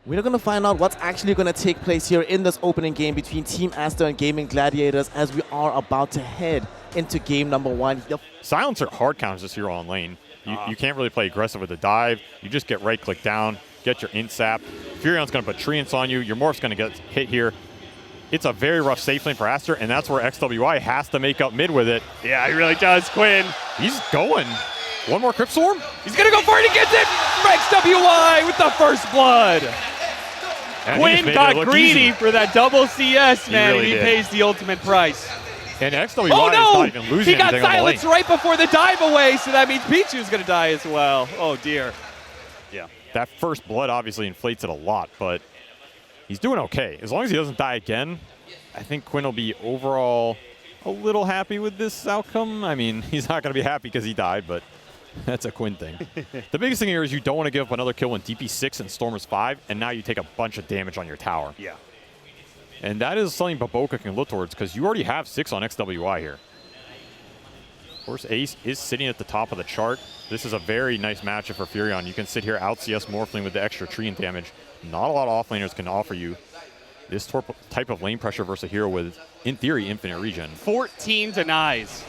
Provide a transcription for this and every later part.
We're going to find out what's actually going to take place here in this opening game between Team Aster and Gamin Gladiators as we are about to head into game number 1. Silence are hard counters this hero on lane. You can't really play aggressive with a dive. You just get right-click down, get your int sap. Furion's going to put treants on you. Your Morph's going to get hit here. It's a very rough safe lane for Aster, and that's where XWI has to make up mid with it. Yeah, he really does, Quinn. He's going. One more Crypt Swarm. He's going to go for it. He gets it for XWI with the first blood. And Quinn got greedy for that double CS, man, and he pays the ultimate price. And XWI is not even losing he got anything silenced right before the dive away, so that means Pichu's going to die as well. Oh, dear. Yeah, that first blood obviously inflates it a lot, but he's doing okay. As long as he doesn't die again, I think Quinn will be overall a little happy with this outcome. I mean, he's not going to be happy because he died, but that's a Quinn thing. The biggest thing here is you don't want to give up another kill when DP 6 and Stormer's 5, and now you take a bunch of damage on your tower. Yeah. And that is something BoBoKa can look towards because you already have 6 on XWI here. Of course, Ace is sitting at the top of the chart. This is a very nice matchup for Furion. You can sit here, out CS Morphling with the extra tree and damage. Not a lot of offlaners can offer you this type of lane pressure versus a hero with, in theory, infinite regen. 14 denies.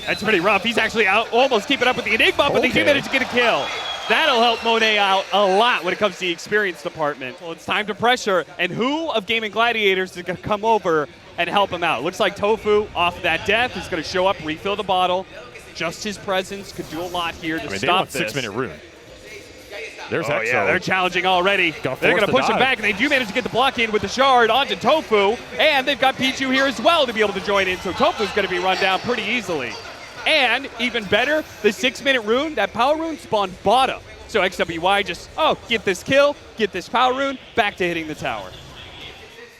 That's pretty rough. He's actually almost keeping up with the Enigma, but they do manage to get a kill. That'll help Monet out a lot when it comes to the experience department. Well, it's time to pressure, and who of Gamin Gladiators is going to come over and help him out? Looks like tOfu, off of that death, is going to show up, refill the bottle. Just his presence could do a lot here to stop this. They want 6-minute rune. There's oh, yeah, they're challenging already. They're going to push him back, and they do manage to get the block in with the shard onto tOfu, and they've got Pichu here as well to be able to join in, so tOfu's going to be run down pretty easily. And even better, the 6-minute rune, that power rune spawned bottom. So XWI just, get this kill, get this power rune, back to hitting the tower.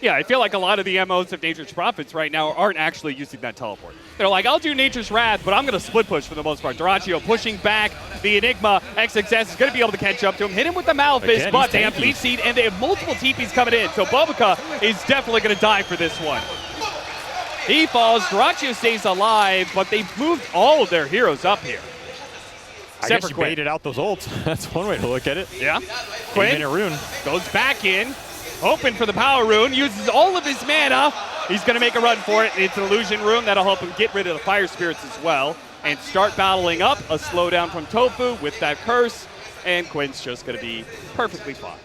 Yeah, I feel like a lot of the MOs of Nature's Prophets right now aren't actually using that teleport. They're like, I'll do Nature's Wrath, but I'm going to split push for the most part. Dyrachyo pushing back the Enigma. XXS is going to be able to catch up to him, hit him with the Malefice, but they have Leech Seed and they have multiple TPs coming in. So BoBoKa is definitely going to die for this one. He falls, Dyrachyo stays alive, but they've moved all of their heroes up here. I guess you baited out those ults. That's one way to look at it. Yeah. Quinn rune goes back in, open for the power rune, uses all of his mana. He's going to make a run for it. It's an illusion rune that'll help him get rid of the fire spirits as well and start battling up. A slowdown from tOfu with that curse, and Quinn's just going to be perfectly fine.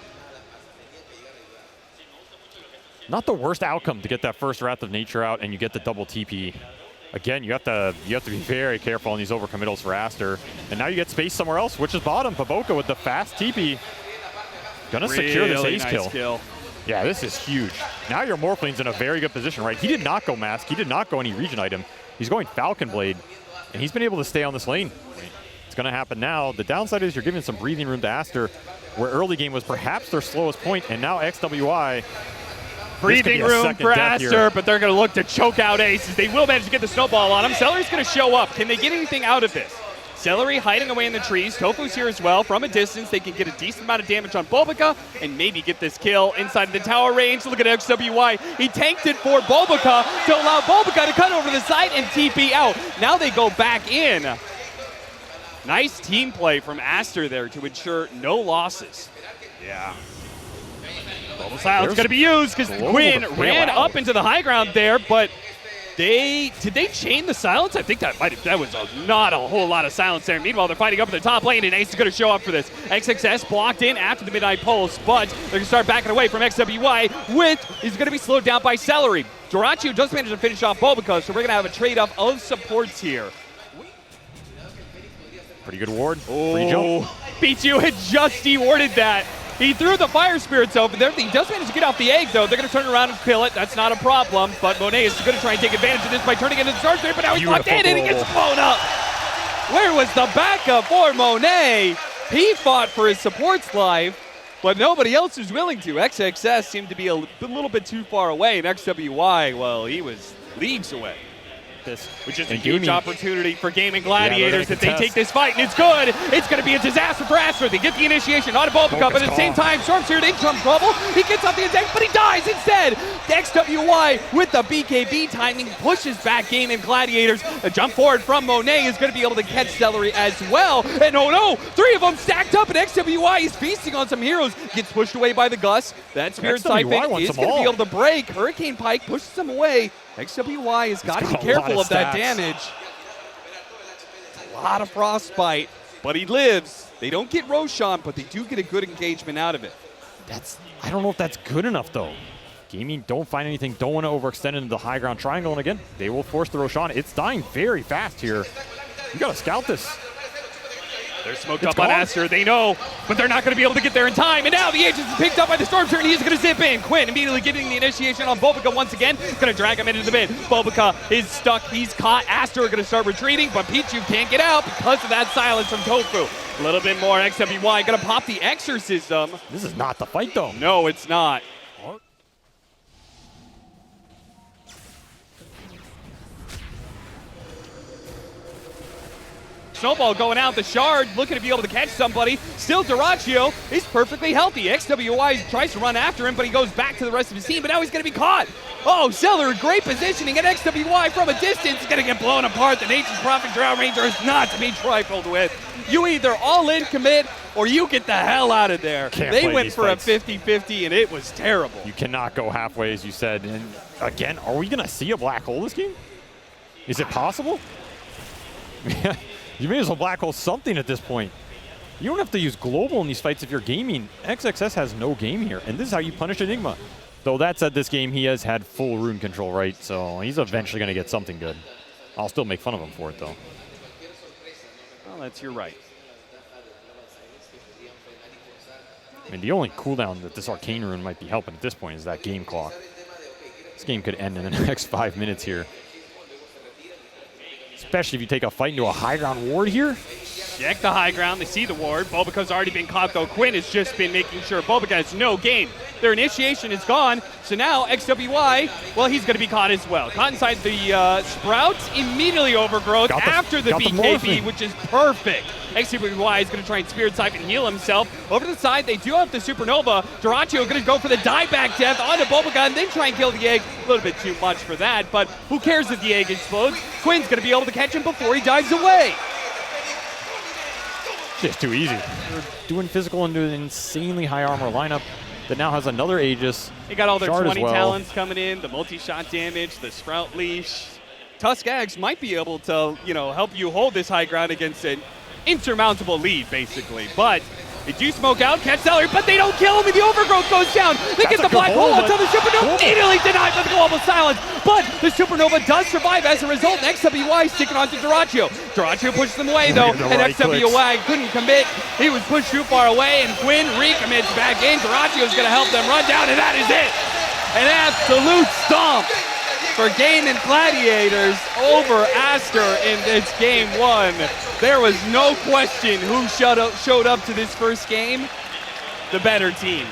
Not the worst outcome to get that first Wrath of Nature out and you get the double TP. Again, you have to be very careful on these overcommittals for Aster. And now you get space somewhere else, which is bottom. BoBoKa with the fast TP. Gonna secure this ace kill. Yeah, this is huge. Now your Morphling's in a very good position, right? He did not go Mask. He did not go any region item. He's going Falcon Blade. And he's been able to stay on this lane. It's gonna happen now. The downside is you're giving some breathing room to Aster, where early game was perhaps their slowest point, and now XWI. Breathing room for Aster, but they're going to look to choke out Aces. They will manage to get the snowball on him. Seleri's going to show up. Can they get anything out of this? Seleri hiding away in the trees. tOfu's here as well. From a distance, they can get a decent amount of damage on BoBoKa and maybe get this kill inside the tower range. Look at XWI. He tanked it for BoBoKa to allow BoBoKa to cut over the side and TP out. Now they go back in. Nice team play from Aster there to ensure no losses. Yeah. Global Silence going to be used because Quinn ran up into the high ground there, but did they chain the silence? I think that was not a whole lot of silence there. Meanwhile, they're fighting up in the top lane, and Ace is going to show up for this. XXS blocked in after the Midnight Pulse, but they're going to start backing away from XWI, he's going to be slowed down by Seleri. Dyrachyo just managed to finish off BoBoKa, so we're going to have a trade-off of supports here. Pretty good ward. Free jump. Pichu had just de-warded that. He threw the fire spirits over there. He does manage to get off the egg, though. They're going to turn around and kill it. That's not a problem. But Monet is going to try and take advantage of this by turning it into the Star Spirit, but now he's locked in and he gets blown up. Where was the backup for Monet? He fought for his support's life, but nobody else was willing to. XXS seemed to be a little bit too far away, and XWI, well, he was leagues away. this. Which is a And huge Gamin- opportunity for Gaming Gladiators Yeah, if they contest. take this fight, and it's good. It's going to be a disaster for Aster. They get the initiation on BoBoKa, but at the same time, Storm's here in some trouble. He gets off the attack, but he dies instead. The XWY with the BKB timing pushes back Gaming Gladiators. A jump forward from Monet is going to be able to catch Seleri as well. And oh no, 3 of them stacked up, and XWY is feasting on some heroes. Gets pushed away by the Gus. That Spirit Siphon wants is them going to be all. able to break. Hurricane Pike pushes them away. XWY has got to be got a lot careful of of that stats. damage. A lot of frostbite, but he lives. They don't get Roshan, but they do get a good engagement out of it. I don't know if that's good enough, though. Gaming don't find anything, don't want to overextend into the high ground triangle, and again, they will force the Roshan. It's dying very fast here. You got to scout this. They're smoked It's up on gone. Aster, they know, but they're not going to be able to get there in time. And now the agent is picked up by the Storm Turn. He's going to zip in. Quinn immediately getting the initiation on BoBoKa once again. Going to drag him into the mid. BoBoKa is stuck. He's caught. Aster going to start retreating, but Pichu can't get out because of that silence from tOfu. A little bit more. XWY going to pop the Exorcism. This is not the fight, though. No, it's not. Snowball going out the shard, looking to be able to catch somebody. Still, dyrachyo is perfectly healthy. XWY tries to run after him, but he goes back to the rest of his team, but now he's going to be caught. Oh, Seleri, great positioning, and XWY from a distance is going to get blown apart. The Nature's Prophet Drow Ranger is not to be trifled with. You either all in commit, or you get the hell out of there. Can't They play went these for fights. a 50-50, and it was terrible. You cannot go halfway, as you said. And again, are we going to see a black hole this game? Is it possible? You may as well black hole something at this point. You don't have to use global in these fights if you're gaming. XXS has no game here, and this is how you punish Enigma. Though that said, this game he has had full rune control, right? So he's eventually going to get something good. I'll still make fun of him for it, though. Well, that's your right. I mean, the only cooldown that this Arcane Rune might be helping at this point is that game clock. This game could end in the next 5 minutes here. Especially if you take a fight into a high ground ward here. Check the high ground. They see the ward. BoBoKa's already been caught, though. Quinn has just been making sure BoBoKa has no game. Their initiation is gone. So now XWY, well, he's going to be caught as well. Caught inside the Sprouts. Immediately overgrowth after the BKB, which is perfect. XWY is going to try and Spirit Siphon and heal himself. Over to the side, they do have the Supernova. dyrachyo going to go for the dieback death onto BoBoKa and then try and kill the egg. A little bit too much for that, but who cares if the egg explodes? Quinn's going to be able to catch him before he dives away. Just too easy. They're doing physical into an insanely high armor lineup that now has another Aegis. They got all their Shard as 20 well. talents coming in, the multi-shot damage, the Sprout Leash. Tusk Axe might be able to, help you hold this high ground against an insurmountable lead, basically. But they do smoke out, catch Seleri, but they don't kill him, and the overgrowth goes down. They get the black hole until the Supernova immediately denied by the global silence. But the Supernova does survive as a result, and XWY sticking on to dyrachyo. dyrachyo pushes them away, though, The and right XWY couldn't commit. He was pushed too far away, and Quinn recommits back in. dyrachyo's going to help them run down, and that is it. An absolute stomp for Gamin Gladiators over Aster in this game one. There was no question who showed up to this first game. The better team.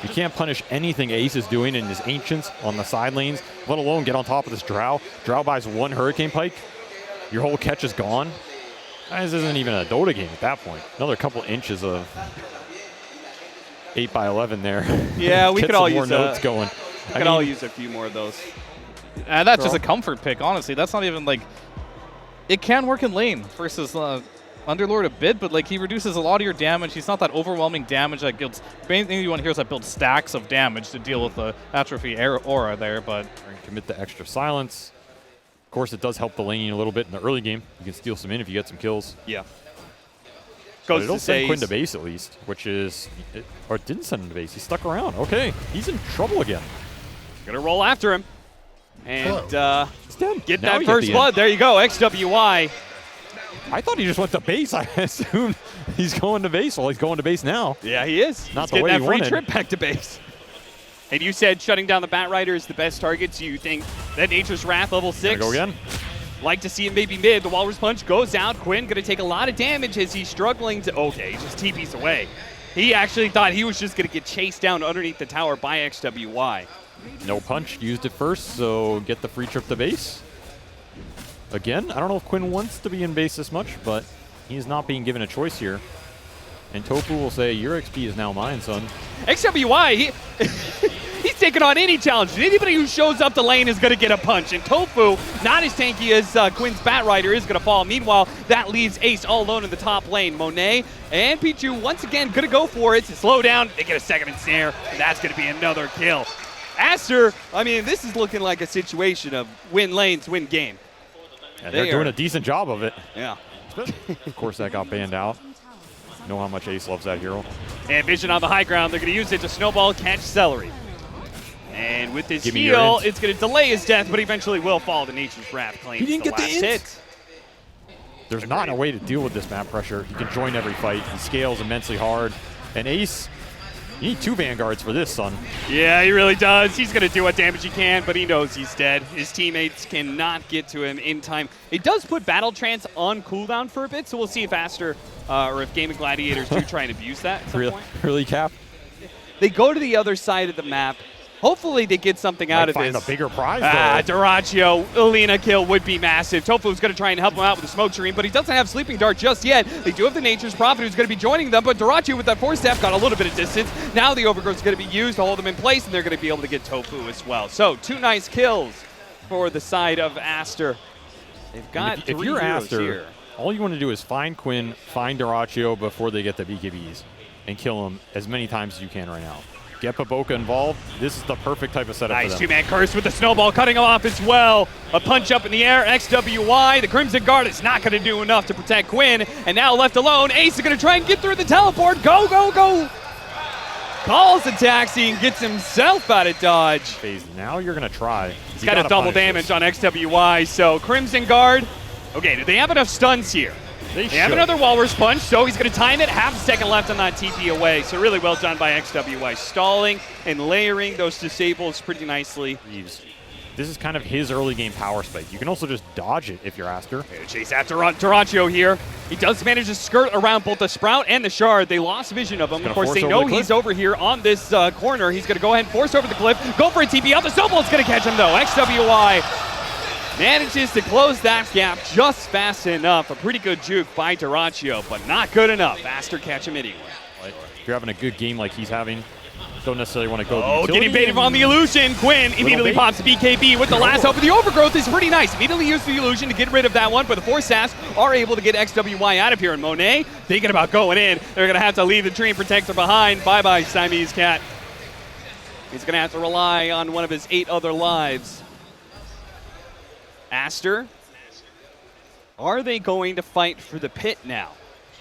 You can't punish anything Ace is doing in his Ancients on the side lanes, let alone get on top of this Drow. Drow buys one Hurricane Pike. Your whole catch is gone. This isn't even a Dota game at that point. Another couple inches of 8x11 there. Yeah, we Get could all some more use notes going. We could all use a few more of those. And that's just a comfort pick, honestly. That's not even like... It can work in lane versus Underlord a bit, but like he reduces a lot of your damage. He's not that overwhelming damage that builds... Main thing you want to hear is that builds stacks of damage to deal with the Atrophy aura there, but... Commit the extra silence. Of course, it does help the laning a little bit in the early game. You can steal some in if you get some kills. Yeah. But Goes it'll to send say Quinn to base at least, which is... Or it didn't send him to base. He stuck around. Okay. He's in trouble again. gonna roll after him. And get Now that you first the blood. end. There you go, XWY. I thought he just went to base. I assumed he's going to base. Well, he's going to base now. Yeah, he is. Not He's the getting way that he free wanted. trip back to base. And you said shutting down the Bat Rider is the best target, so you think that Nature's Wrath level 6? Gonna go again. Like to see it maybe mid. The Walrus Punch goes out. Quinn gonna take a lot of damage as he's struggling to... Okay, he just TP's away. He actually thought he was just gonna get chased down underneath the tower by XWY. No punch. Used it first, so get the free trip to base. Again, I don't know if Quinn wants to be in base this much, but he's not being given a choice here. And tOfu will say, your XP is now mine, son. XWY, he's taking on any challenge. Anybody who shows up the lane is going to get a punch. And tOfu, not as tanky as Quinn's Bat Rider, is going to fall. Meanwhile, that leaves Ace all alone in the top lane. Monet and Pichu once again going to go for it. To slow down, they get a second ensnare, and that's going to be another kill. Aster, I mean, this is looking like a situation of win lanes, win game. Yeah, they're doing a decent job of it. Yeah. Of course, that got banned out. Know how much Ace loves that hero. And Vision on the high ground. They're going to use it to snowball catch Seleri. And with this heal, it's going to delay his death, but eventually will fall to Nature's Wrath. Claims he didn't get the hit. There's not a way to deal with this map pressure. He can join every fight. He scales immensely hard. And Ace, you need 2 Vanguards for this, son. Yeah, he really does. He's going to do what damage he can, but he knows he's dead. His teammates cannot get to him in time. It does put Battle Trance on cooldown for a bit, so we'll see if Aster or if Gamin Gladiators do try and abuse that at some point. Really, Cap? They go to the other side of the map. Hopefully they get something out of this. Find a bigger prize, though. dyrachyo, Alina kill would be massive. tOfu's going to try and help him out with the smoke screen, but he doesn't have Sleeping Dart just yet. They do have the Nature's Prophet who's going to be joining them, but dyrachyo with that 4-step got a little bit of distance. Now the Overgrowth's going to be used to hold them in place, and they're going to be able to get tOfu as well. So 2 nice kills for the side of Aster. They've got if you're Aster, here. all you want to do is find Quinn, find dyrachyo before they get the BKBs, and kill them as many times as you can right now. Get BoBoKa involved. This is the perfect type of setup for them. Nice 2-man curse with the snowball, cutting him off as well. A punch up in the air, XWY. The Crimson Guard is not going to do enough to protect Quinn. And now left alone, Ace is going to try and get through the teleport. Go, go, go. Calls a taxi and gets himself out of dodge. Phase. Now you're going to try. He's got a double damage on XWY. So Crimson Guard. Okay, do they have enough stuns here? They have another Walrus Punch, so he's going to time it. Half a second left on that TP away. So really well done by XWY. Stalling and layering those disables pretty nicely. This is kind of his early game power spike. You can also just dodge it if you're Aster. Chase after dyrachyo here. He does manage to skirt around both the Sprout and the Shard. They lost vision of him. Of course, they know he's over here on this corner. He's going to go ahead and force over the cliff. Go for a TP out. The snowball's going to catch him, though. XWY manages to close that gap just fast enough. A pretty good juke by dyrachyo, but not good enough. Aster catch him anyway. If you're having a good game like he's having, don't necessarily want to go. Oh, getting baited on the illusion. Quinn immediately pops BKB with the last hope. The Overgrowth is pretty nice. Immediately used the illusion to get rid of that one, but the 4 Sass are able to get XWY out of here. And Monet, thinking about going in, they're going to have to leave the Dream Protector behind. Bye-bye, Siamese Cat. He's going to have to rely on one of his 8 other lives. Aster, are they going to fight for the pit now?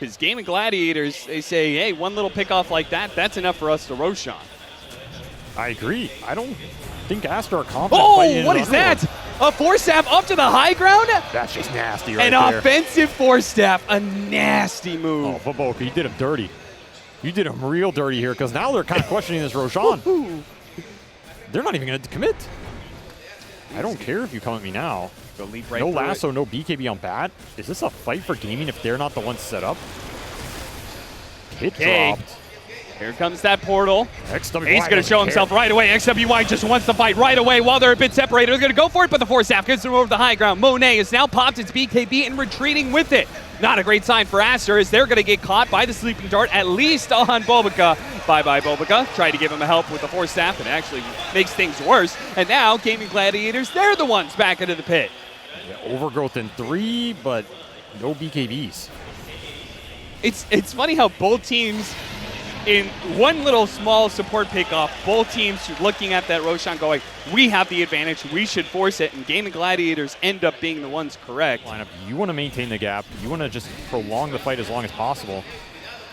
Because Gamin Gladiators, they say, hey, one little pickoff like that, that's enough for us to Roshan. I agree. I don't think Aster are confident. Oh, what is that? A 4-step up to the high ground? That's just nasty right there. An offensive 4-step, a nasty move. Oh, BoBoKa, you did him dirty. You did him real dirty here, because now they're kind of questioning this Roshan. They're not even going to commit. I don't care if you come at me now. Go leap right no lasso, no BKB on bat. Is this a fight for Gamin if they're not the ones set up? Hit dropped. Here comes that portal. XWY He's going to show himself right away. XWY just wants to fight right away while they're a bit separated. They're going to go for it, but the 4-staff gets them over the high ground. Monet has now popped its BKB and retreating with it. Not a great sign for Aster as they're going to get caught by the Sleeping Dart, at least on BoBoKa. Bye-bye, BoBoKa. Tried to give him a help with the 4-staff, and it actually makes things worse. And now, Gamin Gladiators, they're the ones back into the pit. Yeah, Overgrowth in 3, but no BKBs. It's funny how both teams, in one little small support pickoff, both teams looking at that Roshan going, we have the advantage, we should force it, and Gamin Gladiators end up being the ones correct. Lineup, you want to maintain the gap. You want to just prolong the fight as long as possible.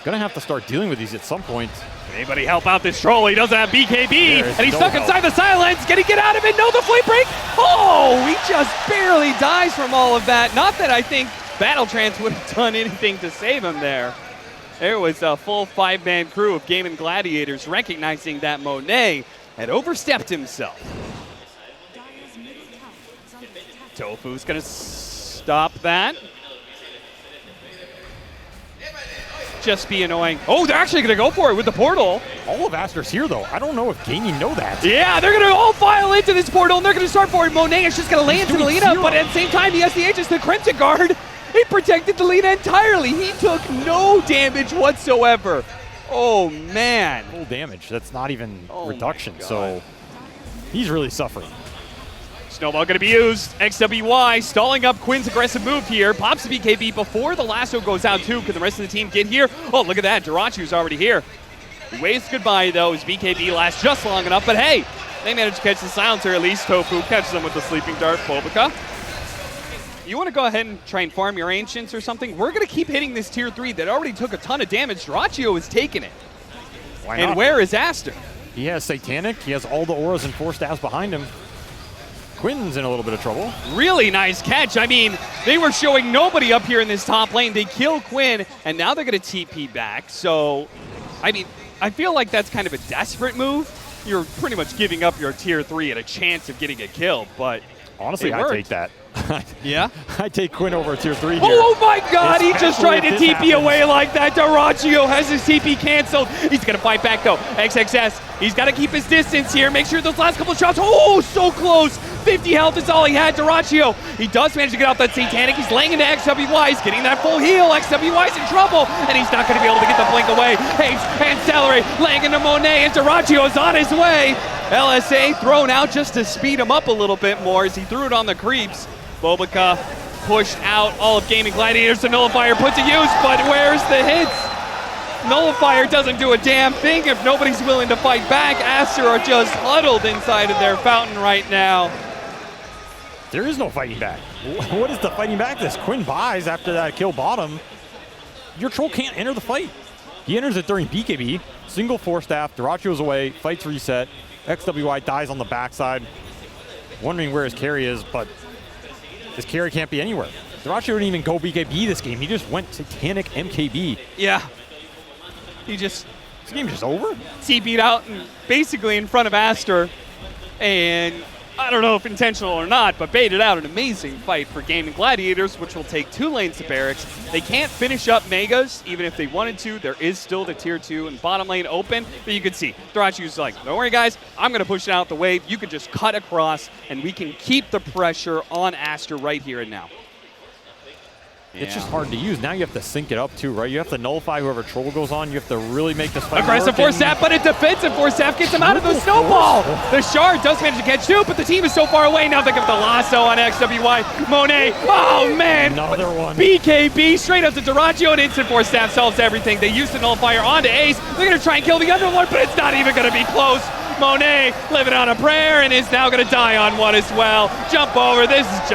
Gonna have to start dealing with these at some point. Anybody help out this troll? He doesn't have BKB, and he's stuck inside the silence. Can he get out of it? No, the flame break. Oh, he just barely dies from all of that. Not that I think Battle Trance would have done anything to save him there. There was a full 5-man crew of Gamin Gladiators recognizing that Monet had overstepped himself. tOfu's going to stop that. just be annoying. Oh, they're actually going to go for it with the portal. All of Aster's here, though. I don't know if Gaming know that. Yeah, they're going to all file into this portal, and they're going to start for it. Monet is just going to lay into the Lina, but at the same time, he has the Aegis, the Crimson Guard. He protected the Lina entirely. He took no damage whatsoever. Oh, man. Full damage. That's not even reduction, so he's really suffering. Snowball going to be used. XWY stalling up Quinn's aggressive move here. Pops the BKB before the lasso goes out too. Can the rest of the team get here? Oh, look at that. dyrachyo's already here. He waves goodbye though. His BKB lasts just long enough, but hey, they managed to catch the silencer at least. tOfu catches them with the sleeping dart. BoBoKa. You want to go ahead and try and farm your ancients or something? We're going to keep hitting this tier 3 that already took a ton of damage. dyrachyo is taking it. Why not? And where is Aster? He has Satanic. He has all the auras and 4 staffs behind him. Quinn's in a little bit of trouble. Really nice catch. I mean, they were showing nobody up here in this top lane. They kill Quinn, and now they're going to TP back. So, I mean, I feel like that's kind of a desperate move. You're pretty much giving up your tier 3 at a chance of getting a kill, but honestly, I take that. Yeah? I take Quinn over tier 3 here. Oh my god, he just tried to TP happens. away like that. dyrachyo has his TP canceled. He's going to fight back though. XXS, he's got to keep his distance here. Make sure those last couple of shots, oh, so close. 50 health is all he had. dyrachyo, he does manage to get off that Satanic. He's laying into XWY. He's getting that full heal. XWY's in trouble, and he's not going to be able to get the blink away. Hayes and Seleri laying into Monet, and dyrachyo is on his way. LSA thrown out just to speed him up a little bit more as he threw it on the creeps. BoBoKa pushed out all of Gaming Gladiators. The Nullifier put to use, but where's the hits? Nullifier doesn't do a damn thing if nobody's willing to fight back. Aster are just huddled inside of their fountain right now. There is no fighting back. What is the fighting back this? Quinn buys after that kill bottom. Your troll can't enter the fight. He enters it during BKB. Single 4 staff. dyrachyo's away. Fights reset. XWY dies on the backside. Wondering where his carry is, but his carry can't be anywhere. dyrachyo didn't even go BKB this game. He just went Satanic MKB. Yeah. He just... This game's just over? TP'd out and basically in front of Aster. And I don't know if intentional or not, but baited out an amazing fight for Gaming Gladiators, which will take 2 lanes to barracks. They can't finish up Megas, even if they wanted to. There is still the tier 2 and bottom lane open, but you can see dyrachyo's like, don't worry guys, I'm going to push it out the wave. You can just cut across, and we can keep the pressure on Aster right here and now. It's just hard to use. Now you have to sync it up too, right? You have to nullify whoever troll goes on. You have to really make this fight aggressive work. 4-staff, but a defensive 4-staff gets him out of the snowball. The shard does manage to catch 2, but the team is so far away. Now they give the lasso on XWY. Monet, oh man. Another one. BKB straight up to dyrachyo, and instant 4-staff solves everything. They use the nullifier onto Ace. They're going to try and kill the Underlord, but it's not even going to be close. Monet living on a prayer and is now going to die on one as well. Jump over. This is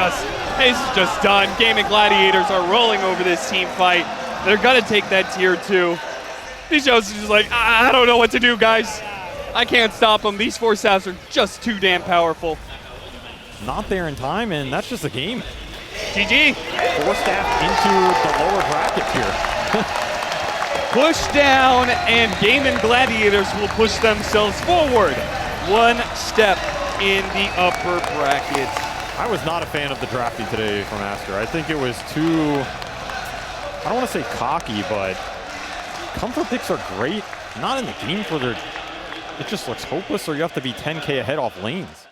just done. Gaming Gladiators are rolling over this team fight. They're going to take that tier 2. These shows are just like, I don't know what to do, guys. I can't stop them. These 4 staffs are just too damn powerful. Not there in time, and that's just a game. GG. 4 staff into the lower bracket here. Push down, and Gaming Gladiators will push themselves forward 1 step in the upper bracket. I was not a fan of the drafting today from Aster. I think it was too, I don't want to say cocky, but comfort picks are great. Not in the games where it just looks hopeless or you have to be 10K ahead off lanes.